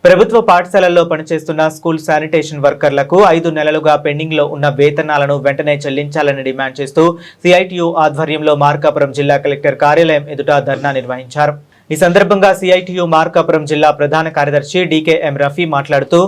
ప్రభుత్వ పాఠశాలల్లో పనిచేస్తున్న స్కూల్ శానిటేషన్ వర్కర్లకు 5 నెలలుగా పెండింగ్ లో ఉన్న వేతనాలను వెంటనే చెల్లించాలని డిమాండ్ చేస్తూ సిఐటియు ఆధ్వర్యంలో మార్కాపురం జిల్లా కలెక్టర్ కార్యాలయం ఎదుట ధర్నా నిర్వహించారు। ఈ సందర్భంగా సిఐటియు మార్కాపురం జిల్లా ప్రధాన కార్యదర్శి డికేఎం రఫీ మాట్లాడుతూ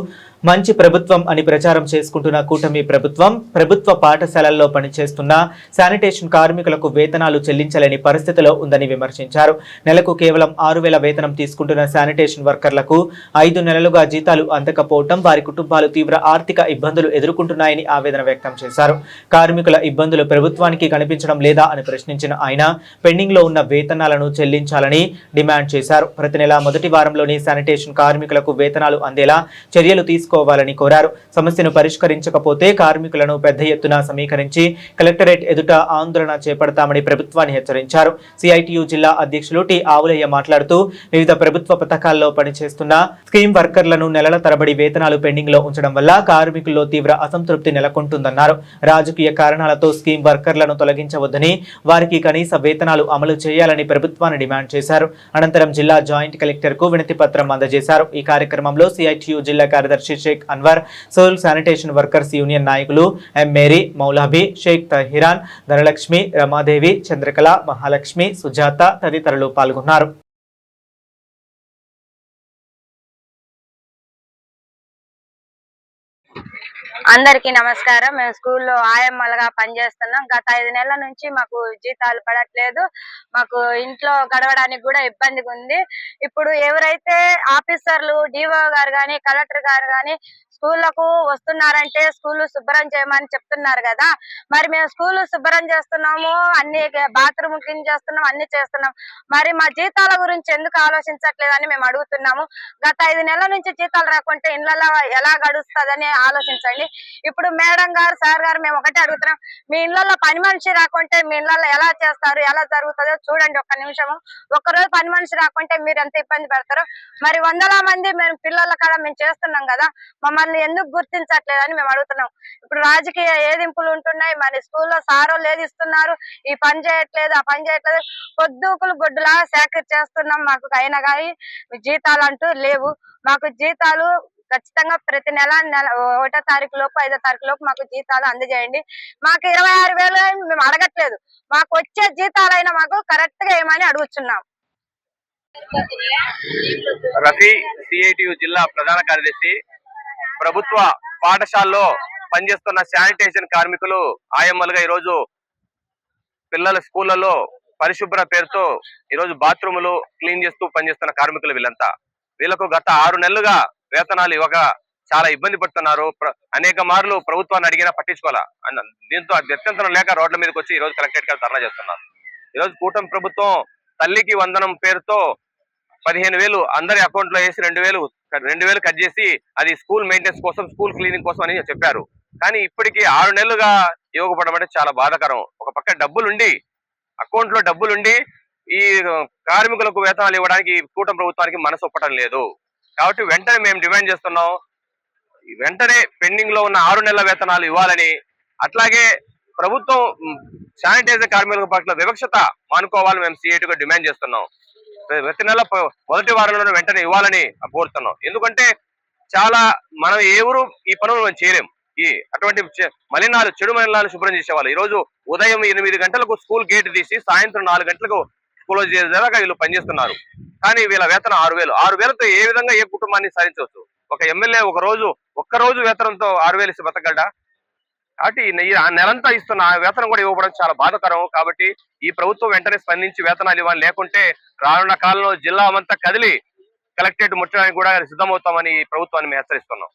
మంచి ప్రభుత్వం అని ప్రచారం చేసుకుంటున్న కూటమి ప్రభుత్వ పాఠశాలల్లో పనిచేస్తున్న శానిటేషన్ కార్మికులకు వేతనాలు చెల్లించలేని పరిస్థితిలో ఉందని విమర్శించారు। నెలకు కేవలం 6,000 వేతనం తీసుకుంటున్న శానిటేషన్ వర్కర్లకు 5 నెలలుగా జీతాలు అందకపోవడం వారి కుటుంబాలు తీవ్ర ఆర్థిక ఇబ్బందులు ఎదుర్కొంటున్నాయని ఆవేదన వ్యక్తం చేశారు। కార్మికుల ఇబ్బందులు ప్రభుత్వానికి కనిపించడం లేదా అని ప్రశ్నించిన ఆయన పెండింగ్ లో ఉన్న వేతనాలను చెల్లించాలని డిమాండ్ చేశారు। ప్రతి నెల మొదటి వారంలోని శానిటేషన్ కార్మికులకు వేతనాలు అందేలా చర్యలు తీసుకోవాలని కోరారు। సమస్యను పరిష్కరించకపోతే కార్మికులను పెద్ద ఎత్తున సమీకరించి కలెక్టరేట్ ఎదుట ఆందోళన చేపడతామని ప్రభుత్వాన్ని హెచ్చరించారు। సిఐటియు జిల్లా అధ్యక్షులు టి ఆవులయ్య మాట్లాడుతూ వివిధ ప్రభుత్వ పథకాల్లో పనిచేస్తున్న స్కీమ్ వర్కర్లను నెలల తరబడి వేతనాలు పెండింగ్ లో ఉంచడం వల్ల కార్మికుల్లో తీవ్ర అసంతృప్తి నెలకొంటుందన్నారు। రాజకీయ కారణాలతో స్కీమ్ వర్కర్లను తొలగించవద్దని వారికి కనీస వేతనాలు అమలు చేయాలని ప్రభుత్వాన్ని డిమాండ్ చేశారు। అనంతరం జిల్లా జాయింట్ కలెక్టర్ కు వినతి పత్రం అందజేశారు। ఈ కార్యక్రమంలో సిఐటియు జిల్లా కార్యదర్శి షేక్ అన్వర్, సోల్ శానిటేషన్ వర్కర్స్ యూనియన్ నాయకులు ఎం మేరీ, మౌలాబీ, షేక్ తహిరాన్, ధనలక్ష్మి, రమాదేవి, చంద్రకళ, మహాలక్ష్మి, సుజాత తదితరులు పాల్గొన్నారు। అందరికీ నమస్కారం। మేము స్కూల్లో ఆయమ్మలుగా పనిచేస్తున్నాం। గత 5 నెలల నుంచి మాకు జీతాలు పడట్లేదు। మాకు ఇంట్లో గడవడానికి కూడా ఇబ్బందిగా ఉంది। ఇప్పుడు ఎవరైతే ఆఫీసర్లు డిఓ గారు కానీ కలెక్టర్ గారు కానీ స్కూళ్లకు వస్తున్నారంటే స్కూల్ శుభ్రం చేయమని చెప్తున్నారు కదా, మరి మేము స్కూల్ శుభ్రం చేస్తున్నాము, అన్ని బాత్రూమ్ క్లీన్ చేస్తున్నాం, అన్ని చేస్తున్నాం, మరి మా జీతాల గురించి ఎందుకు ఆలోచించట్లేదని మేము అడుగుతున్నాము। గత 5 నెలల నుంచి జీతాలు రాకుంటే ఇళ్లలో ఎలా గడుస్తుందని ఆలోచించండి। ఇప్పుడు మేడం గారు, సార్ గారు మేము ఒకటే అడుగుతున్నాం, మీ ఇళ్లలో పని మనిషి రాకుంటే మీ ఇళ్లలో ఎలా చేస్తారు, ఎలా జరుగుతుందో చూడండి। ఒక్క నిమిషము, ఒక్కరోజు పని మనిషి రాకుంటే మీరు ఎంత ఇబ్బంది పెడతారో। మరి వందల మంది మేము పిల్లల కాడ మేము చేస్తున్నాం కదా, మమ్మల్ని ఎందుకు గుర్తించట్లేదని మేము అడుగుతున్నాం। ఇప్పుడు రాజకీయ ఏదింపులు ఉంటున్నాయి, మరి స్కూల్లో సారోళ్ళు ఏది ఇస్తున్నారు, ఈ పని చేయట్లేదు, ఆ పని చేయట్లేదు, పొద్దుకులు గొడ్డులా సేకరి చేస్తున్నాం। మాకు అయినా కానీ జీతాలు అంటూ లేవు। మాకు జీతాలు ఖచ్చితంగా ప్రతి నెల 1వ తారీఖు లోపు 5వ తారీఖు లోపు మాకు జీతాలు అందజేయండి। మాకు 26,000 మేము అడగట్లేదు, మాకు వచ్చే జీతాలైనా మాకు కరెక్ట్ గా ఏమని అడుగుతున్నాం। రఫీ, సిఐటియు జిల్లా ప్రధాన కార్యదర్శి। ప్రభుత్వ పాఠశాలలో పనిచేస్తున్న శానిటేషన్ కార్మికులు ఆయమ్మలుగా ఈరోజు పిల్లల స్కూళ్లలో పరిశుభ్ర పేరుతో ఈరోజు బాత్రూములు క్లీన్ చేస్తూ పనిచేస్తున్న కార్మికులు వీళ్ళకు గత 6 నెలలుగా వేతనాలు ఇవ్వక చాలా ఇబ్బంది పడుతున్నారు। అనేక మార్లు ప్రభుత్వాన్ని అడిగినా పట్టించుకోవాలా, దీంతో గత్యంతరం లేక రోడ్ల మీదకి వచ్చి ఈరోజు కలెక్టరేట్ గారు ధర్నా చేస్తున్నారు। ఈరోజు కూటమి ప్రభుత్వం తల్లికి వందనం పేరుతో 15,000 అందరి అకౌంట్ లో వేసి 2,000 కట్ చేసి అది స్కూల్ మెయింటెనెన్స్ కోసం, స్కూల్ క్లీనింగ్ కోసం అని చెప్పారు। కానీ ఇప్పటికీ 6 నెలలుగా ఇవ్వకపోవడం అంటే చాలా బాధాకరం। ఒక పక్క డబ్బులుండి, అకౌంట్ లో డబ్బులుండి ఈ కార్మికులకు వేతనాలు ఇవ్వడానికి కూటమి ప్రభుత్వానికి మనసు ఒప్పటం లేదు। కాబట్టి వెంటనే మేము డిమాండ్ చేస్తున్నాం, వెంటనే పెండింగ్ లో ఉన్న 6 నెలల వేతనాలు ఇవ్వాలని, అట్లాగే ప్రభుత్వం శానిటైజర్ కార్మికుల పట్ల వివక్షత మానుకోవాలని మేము సిఐటిగా డిమాండ్ చేస్తున్నాం। ప్రతి నెల మొదటి వారంలోనే వెంటనే ఇవ్వాలని కోరుతున్నాం। ఎందుకంటే చాలా మనం ఎవరు ఈ పనులు మనం చేయలేం। అటువంటి మలినాలు, చెడు మలినాలు శుభ్రం చేసేవాళ్ళు ఈరోజు ఉదయం 8 గంటలకు స్కూల్ గేట్ తీసి సాయంత్రం 4 గంటలకు క్లోజ్ చేసేదాకా వీళ్ళు పనిచేస్తున్నారు। కానీ వీళ్ళ వేతనం 6,000తో ఏ విధంగా ఏ కుటుంబాన్ని సాధించవచ్చు? ఒక ఎమ్మెల్యే ఒక్క రోజు వేతనంతో 6,000 ఇస్తే బతకగలడా? కాబట్టి నెలంతా ఇస్తున్న వేతనం కూడా ఇవ్వడం చాలా బాధాకరం। కాబట్టి ఈ ప్రభుత్వం వెంటనే స్పందించి వేతనాలు ఇవ్వాలి, లేకుంటే రానున్న కాలంలో జిల్లా అంతా కదిలి కలెక్టరేట్ ముట్టడానికి కూడా సిద్ధమవుతామని ప్రభుత్వాన్ని మేము హెచ్చరిస్తున్నాం।